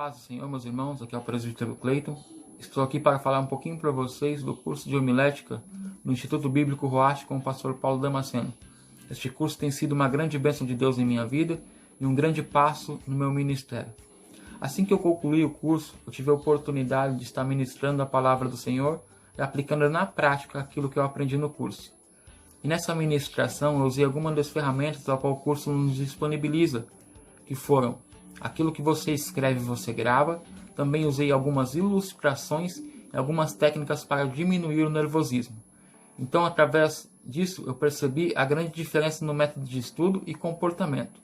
Paz do Senhor, meus irmãos, aqui é o presbítero Cleiton. Estou aqui para falar um pouquinho para vocês do curso de homilética no Instituto Bíblico Roache com o pastor Paulo Damasceno. Este curso tem sido uma grande bênção de Deus em minha vida e um grande passo no meu ministério. Assim que eu concluí o curso, eu tive a oportunidade de estar ministrando a palavra do Senhor e aplicando na prática aquilo que eu aprendi no curso. E nessa ministração eu usei algumas das ferramentas a qual o curso nos disponibiliza, que foram aquilo que você escreve e você grava. Também usei algumas ilustrações e algumas técnicas para diminuir o nervosismo. Então, através disso, eu percebi a grande diferença no método de estudo e comportamento.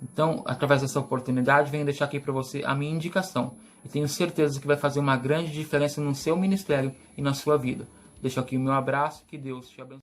Então, através dessa oportunidade, venho deixar aqui para você a minha indicação. E tenho certeza que vai fazer uma grande diferença no seu ministério e na sua vida. Deixo aqui o meu abraço, que Deus te abençoe.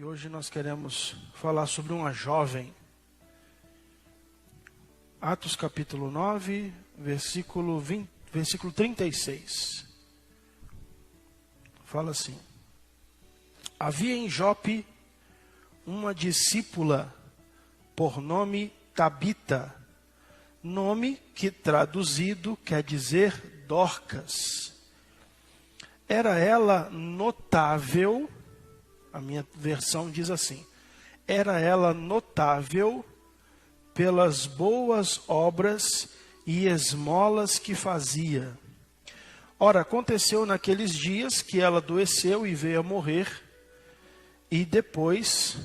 Hoje nós queremos falar sobre uma jovem. Atos capítulo 9, versículo 36. Fala assim: havia em Jope uma discípula por nome Tabita, nome que traduzido quer dizer Dorcas. Era ela notável. A minha versão diz assim: era ela notável pelas boas obras e esmolas que fazia. Ora, aconteceu naqueles dias que ela adoeceu e veio a morrer, e depois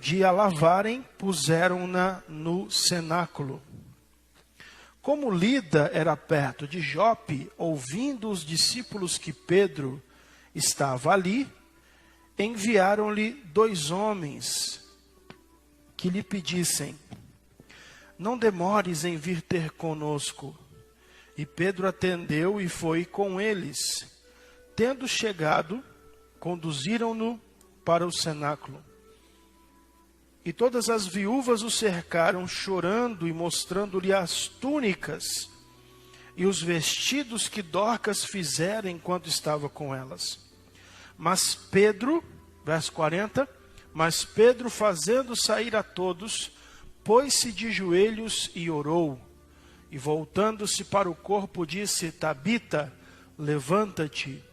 de a lavarem, puseram-na no cenáculo. Como Lida era perto de Jope, ouvindo os discípulos que Pedro estava ali, enviaram-lhe 2 homens que lhe pedissem: não demores em vir ter conosco. E Pedro atendeu e foi com eles. Tendo chegado, conduziram-no para o cenáculo. E todas as viúvas o cercaram, chorando e mostrando-lhe as túnicas e os vestidos que Dorcas fizera enquanto estava com elas. Mas Pedro, verso 40, mas Pedro, fazendo sair a todos, pôs-se de joelhos e orou. E voltando-se para o corpo, disse: Tabita, levanta-te.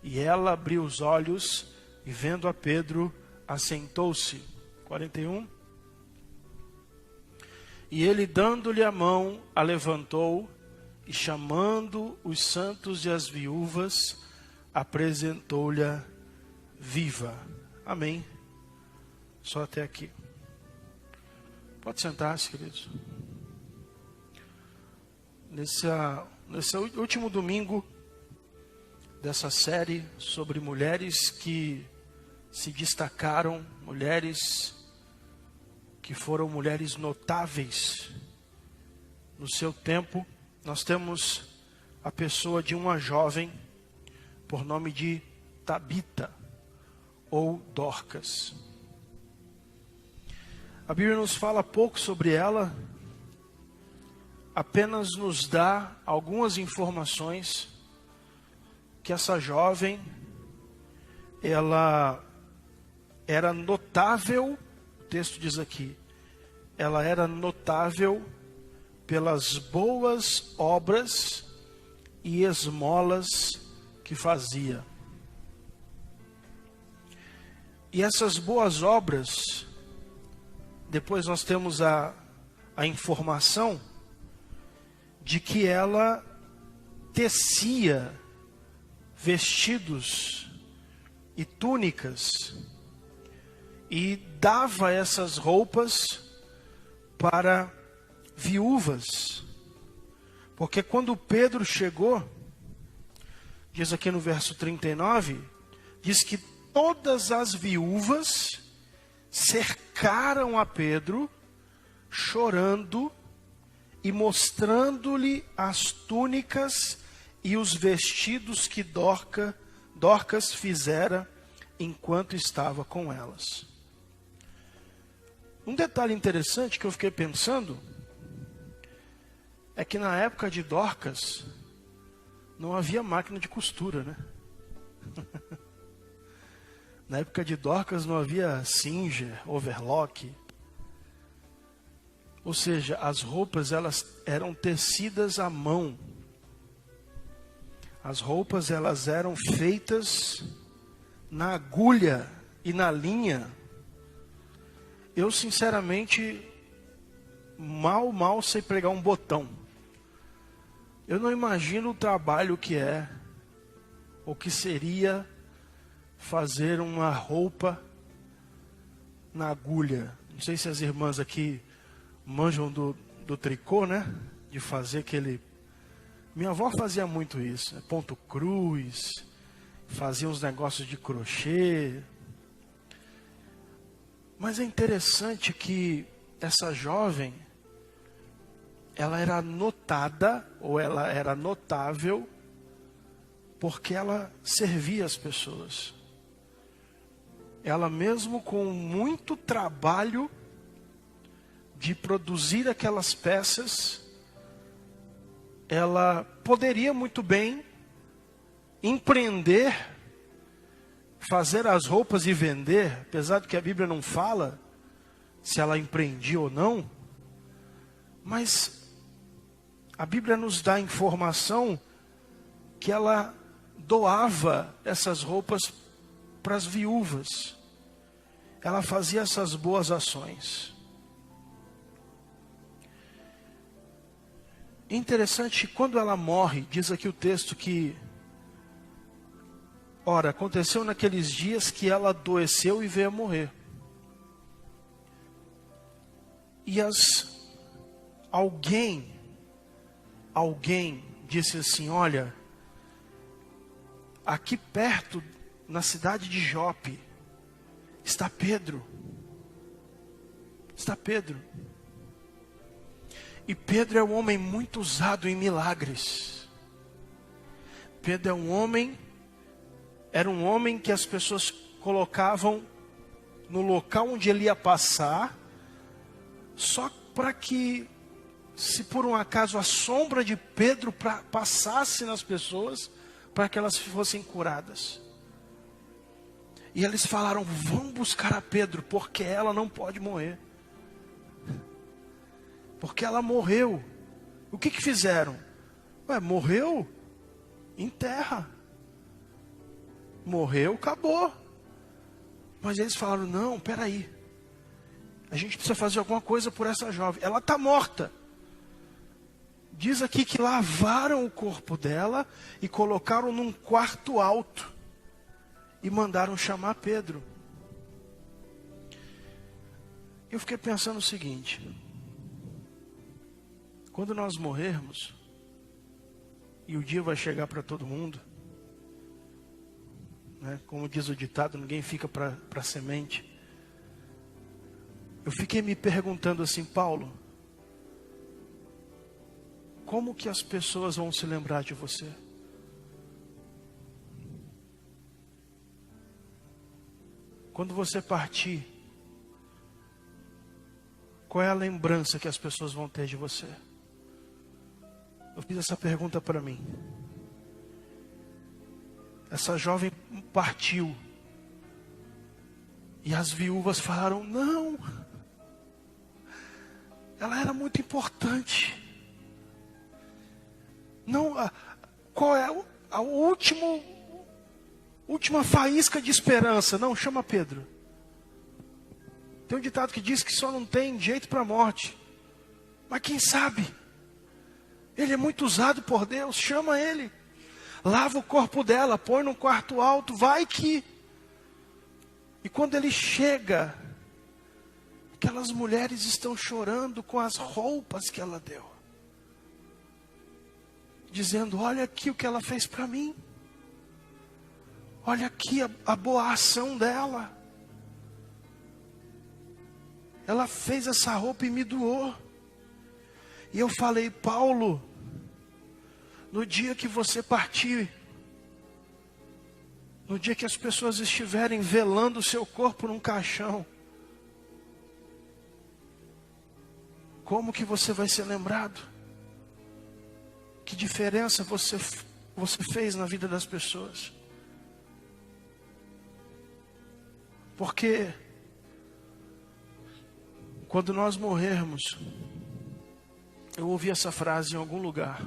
E ela abriu os olhos e, vendo a Pedro, assentou-se. 41. E ele, dando-lhe a mão, a levantou e, chamando os santos e as viúvas, apresentou-lhe viva. Amém. Só até aqui. Pode sentar-se, queridos. Nesse último domingo dessa série sobre mulheres que se destacaram, mulheres que foram mulheres notáveis no seu tempo, nós temos a pessoa de uma jovem por nome de Tabita ou Dorcas. A Bíblia nos fala pouco sobre ela, apenas nos dá algumas informações que essa jovem, ela era notável, o texto diz aqui, ela era notável pelas boas obras e esmolas que fazia. E essas boas obras, depois nós temos a informação de que ela tecia vestidos e túnicas e dava essas roupas para viúvas. Porque quando Pedro chegou, diz aqui no verso 39, diz que todas as viúvas cercaram a Pedro, chorando e mostrando-lhe as túnicas e os vestidos que Dorcas fizera enquanto estava com elas. Um detalhe interessante que eu fiquei pensando é que na época de Dorcas não havia máquina de costura, né? Na época de Dorcas não havia Singer, overlock. Ou seja, as roupas elas eram tecidas à mão. As roupas elas eram feitas na agulha e na linha. Eu sinceramente mal sei pregar um botão. Eu não imagino o trabalho que é, ou que seria fazer uma roupa na agulha. Não sei se as irmãs aqui manjam do tricô, né? De fazer aquele... Minha avó fazia muito isso, ponto cruz, fazia uns negócios de crochê. Mas é interessante que essa jovem, ela era notada, ou ela era notável, porque ela servia as pessoas. Ela mesmo com muito trabalho de produzir aquelas peças, ela poderia muito bem empreender, fazer as roupas e vender, apesar de que a Bíblia não fala se ela empreendia ou não, mas a Bíblia nos dá informação que ela doava essas roupas para as viúvas. Ela fazia essas boas ações. Interessante, quando ela morre, diz aqui o texto que, ora, aconteceu naqueles dias que ela adoeceu e veio a morrer. E alguém disse assim, olha, aqui perto, na cidade de Jope, está Pedro. Está Pedro. E Pedro é um homem muito usado em milagres. Pedro era um homem que as pessoas colocavam no local onde ele ia passar, só para que, se por um acaso a sombra de Pedro passasse nas pessoas, para que elas fossem curadas. E eles falaram, vamos buscar a Pedro, porque ela não pode morrer. Porque ela morreu. O que fizeram? Morreu? Enterra. Morreu, acabou. Mas eles falaram, não, peraí. A gente precisa fazer alguma coisa por essa jovem. Ela está morta. Diz aqui que lavaram o corpo dela e colocaram num quarto alto. E mandaram chamar Pedro. Eu fiquei pensando o seguinte. Quando nós morrermos, e o dia vai chegar para todo mundo, né? Como diz o ditado, ninguém fica para semente. Eu fiquei me perguntando assim, Paulo, como que as pessoas vão se lembrar de você? Quando você partir, qual é a lembrança que as pessoas vão ter de você? Eu fiz essa pergunta para mim. Essa jovem partiu. E as viúvas falaram, não. Ela era muito importante. Não, qual é a última faísca de esperança? Não, chama Pedro. Tem um ditado que diz que só não tem jeito para a morte. Mas quem sabe? Ele é muito usado por Deus, chama ele. Lava o corpo dela, põe num quarto alto, vai que... E quando ele chega, aquelas mulheres estão chorando com as roupas que ela deu. Dizendo, olha aqui o que ela fez para mim. Olha aqui a boa ação dela. Ela fez essa roupa e me doou. E eu falei, Paulo, no dia que você partir, no dia que as pessoas estiverem velando o seu corpo num caixão, como que você vai ser lembrado? Que diferença você você fez na vida das pessoas. Porque quando nós morrermos, eu ouvi essa frase em algum lugar,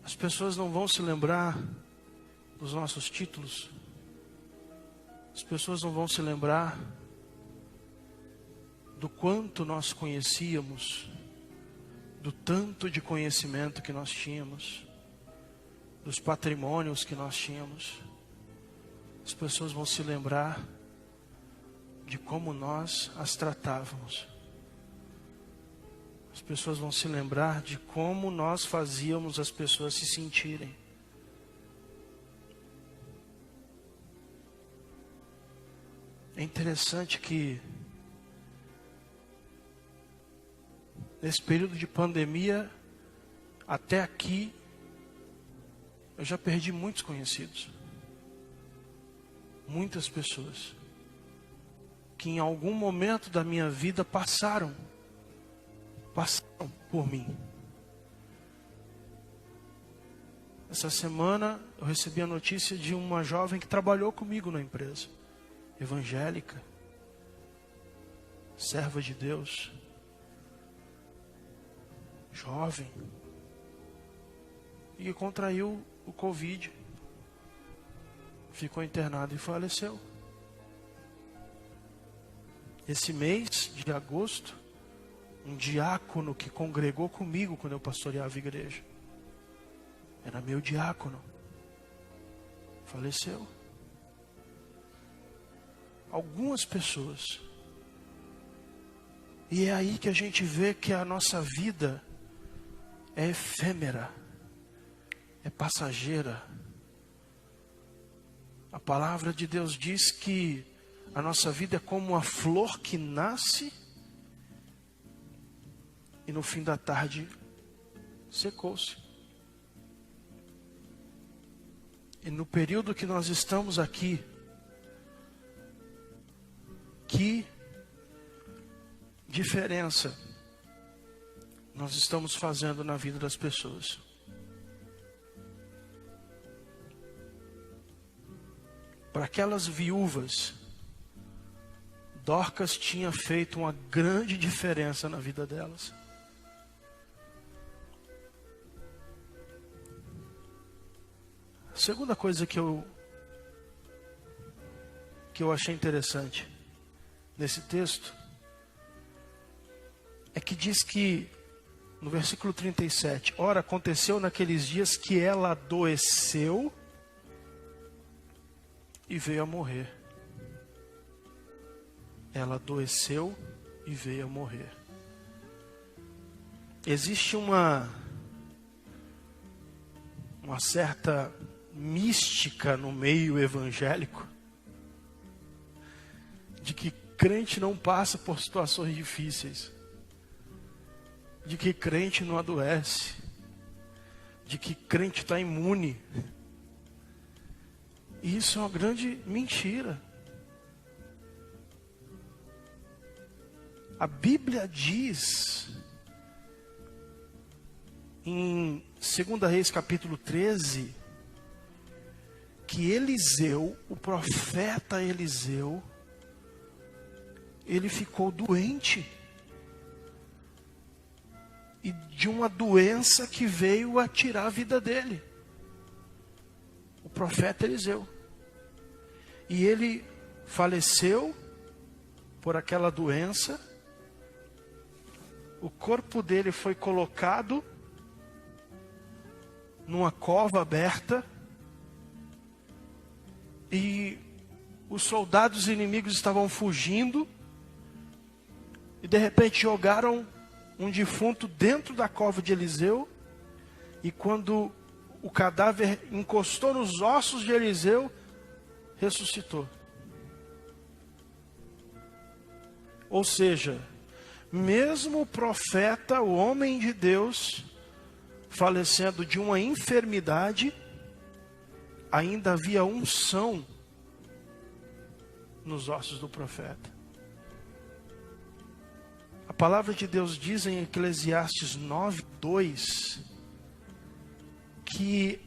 as pessoas não vão se lembrar dos nossos títulos, as pessoas não vão se lembrar do quanto nós conhecíamos, do tanto de conhecimento que nós tínhamos, dos patrimônios que nós tínhamos. As pessoas vão se lembrar de como nós as tratávamos. As pessoas vão se lembrar de como nós fazíamos as pessoas se sentirem. É interessante que nesse período de pandemia, até aqui, eu já perdi muitos conhecidos. Muitas pessoas que em algum momento da minha vida passaram por mim. Essa semana eu recebi a notícia de uma jovem que trabalhou comigo na empresa, evangélica, serva de Deus, jovem, e contraiu o Covid, ficou internado e faleceu. Esse mês de agosto, um diácono que congregou comigo quando eu pastoreava a igreja, era meu diácono, faleceu. Algumas pessoas. E é aí que a gente vê que a nossa vida é efêmera, é passageira. A palavra de Deus diz que a nossa vida é como uma flor que nasce e no fim da tarde secou-se. E no período que nós estamos aqui, que diferença nós estamos fazendo na vida das pessoas? Para aquelas viúvas, Dorcas tinha feito uma grande diferença na vida delas. A segunda coisa que eu achei interessante nesse texto é que diz que no versículo 37, ora, aconteceu naqueles dias que ela adoeceu e veio a morrer. Ela adoeceu e veio a morrer. Existe uma certa mística no meio evangélico de que crente não passa por situações difíceis, de que crente não adoece, de que crente está imune. E isso é uma grande mentira. A Bíblia diz em 2 Reis capítulo 13 que Eliseu, o profeta Eliseu, ele ficou doente. E de uma doença que veio a tirar a vida dele. O profeta Eliseu. E ele faleceu por aquela doença. O corpo dele foi colocado numa cova aberta. E os soldados inimigos estavam fugindo. E de repente jogaram um defunto dentro da cova de Eliseu. E quando o cadáver encostou nos ossos de Eliseu, ressuscitou. Ou seja, mesmo o profeta, o homem de Deus, falecendo de uma enfermidade, ainda havia unção nos ossos do profeta. A palavra de Deus diz em Eclesiastes 9:2 que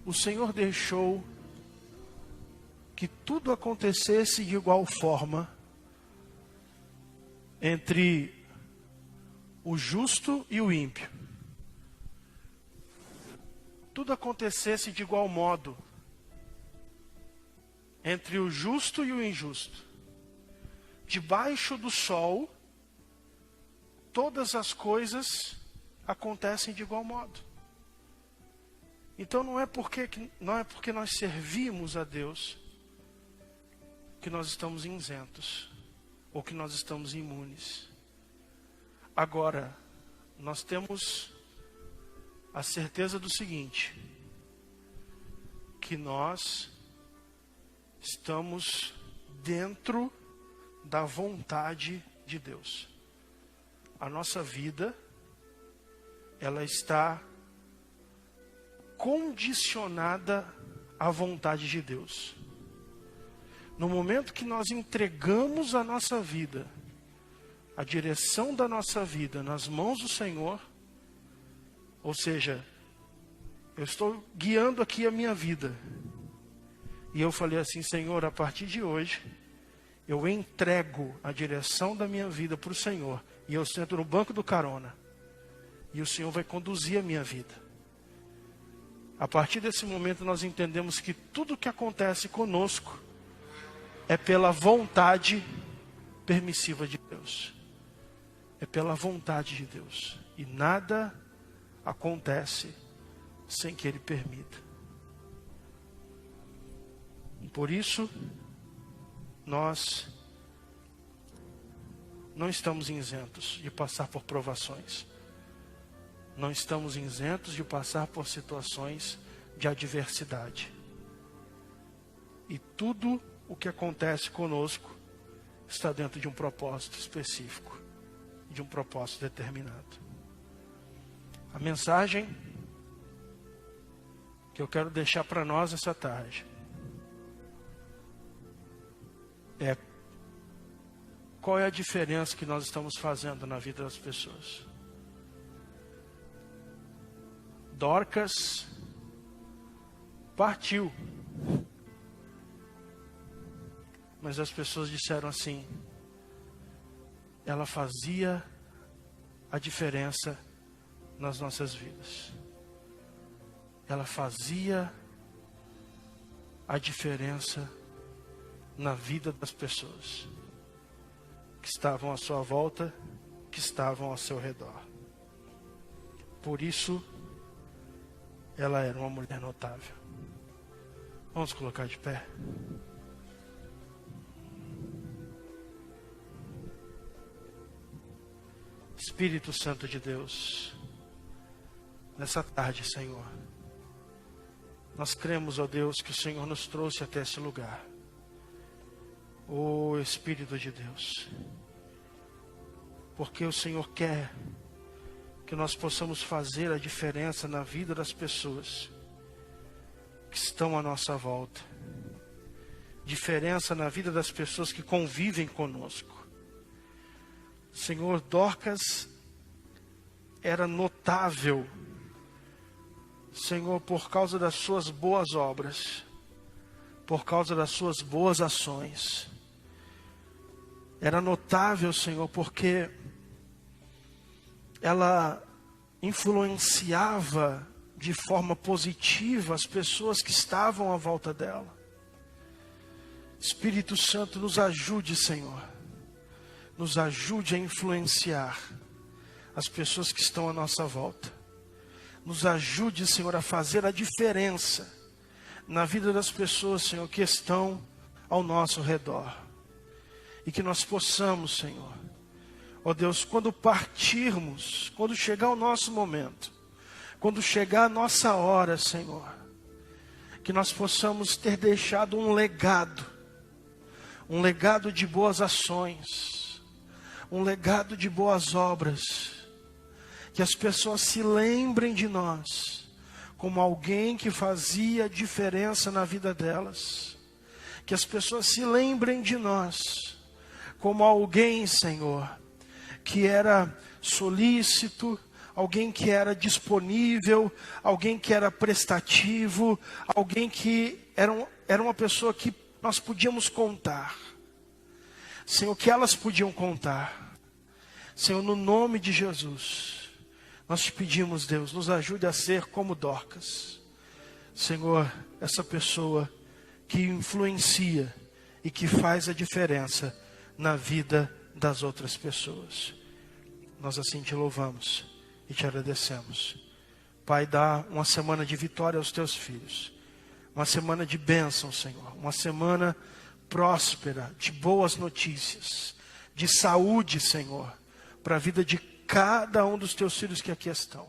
o Senhor deixou que tudo acontecesse de igual forma entre o justo e o ímpio. Tudo acontecesse de igual modo entre o justo e o injusto. Debaixo do sol, todas as coisas acontecem de igual modo. Então não é porque nós servimos a Deus que nós estamos isentos ou que nós estamos imunes. Agora, nós temos a certeza do seguinte, que nós estamos dentro da vontade de Deus. A nossa vida, ela está condicionada à vontade de Deus. No momento que nós entregamos a nossa vida, a direção da nossa vida nas mãos do Senhor, ou seja, eu estou guiando aqui a minha vida, e eu falei assim, Senhor, a partir de hoje, eu entrego a direção da minha vida para o Senhor, e eu sento no banco do carona, e o Senhor vai conduzir a minha vida. A partir desse momento nós entendemos que tudo que acontece conosco é pela vontade permissiva de Deus. É pela vontade de Deus. E nada acontece sem que Ele permita. E por isso, nós não estamos isentos de passar por provações. Não estamos isentos de passar por situações de adversidade. E tudo o que acontece conosco está dentro de um propósito específico, de um propósito determinado. A mensagem que eu quero deixar para nós essa tarde é: qual é a diferença que nós estamos fazendo na vida das pessoas? Dorcas partiu, mas as pessoas disseram assim: ela fazia a diferença nas nossas vidas. Ela fazia a diferença na vida das pessoas que estavam à sua volta, que estavam ao seu redor. Por isso, ela era uma mulher notável. Vamos colocar de pé. Espírito Santo de Deus, nessa tarde, Senhor, nós cremos, ó Deus, que o Senhor nos trouxe até esse lugar. Ó Espírito de Deus, porque o Senhor quer que nós possamos fazer a diferença na vida das pessoas que estão à nossa volta. Diferença na vida das pessoas que convivem conosco. Senhor, Dorcas era notável, Senhor, por causa das suas boas obras, por causa das suas boas ações. Era notável, Senhor, porque ela influenciava de forma positiva as pessoas que estavam à volta dela. Espírito Santo, nos ajude, Senhor. Nos ajude a influenciar as pessoas que estão à nossa volta. Nos ajude, Senhor, a fazer a diferença na vida das pessoas, Senhor, que estão ao nosso redor. E que nós possamos, Senhor, ó Deus, quando partirmos, quando chegar o nosso momento, quando chegar a nossa hora, Senhor, que nós possamos ter deixado um legado de boas ações, um legado de boas obras, que as pessoas se lembrem de nós como alguém que fazia diferença na vida delas, que as pessoas se lembrem de nós como alguém, Senhor, que era solícito, alguém que era disponível, alguém que era prestativo, alguém que era uma pessoa que nós podíamos contar. Senhor, que elas podiam contar. Senhor, no nome de Jesus, nós te pedimos, Deus, nos ajude a ser como Dorcas. Senhor, essa pessoa que influencia e que faz a diferença na vida das outras pessoas. Nós assim te louvamos e te agradecemos. Pai, dá uma semana de vitória aos teus filhos. Uma semana de bênção, Senhor. Uma semana próspera, de boas notícias, de saúde, Senhor, para a vida de cada um dos teus filhos que aqui estão.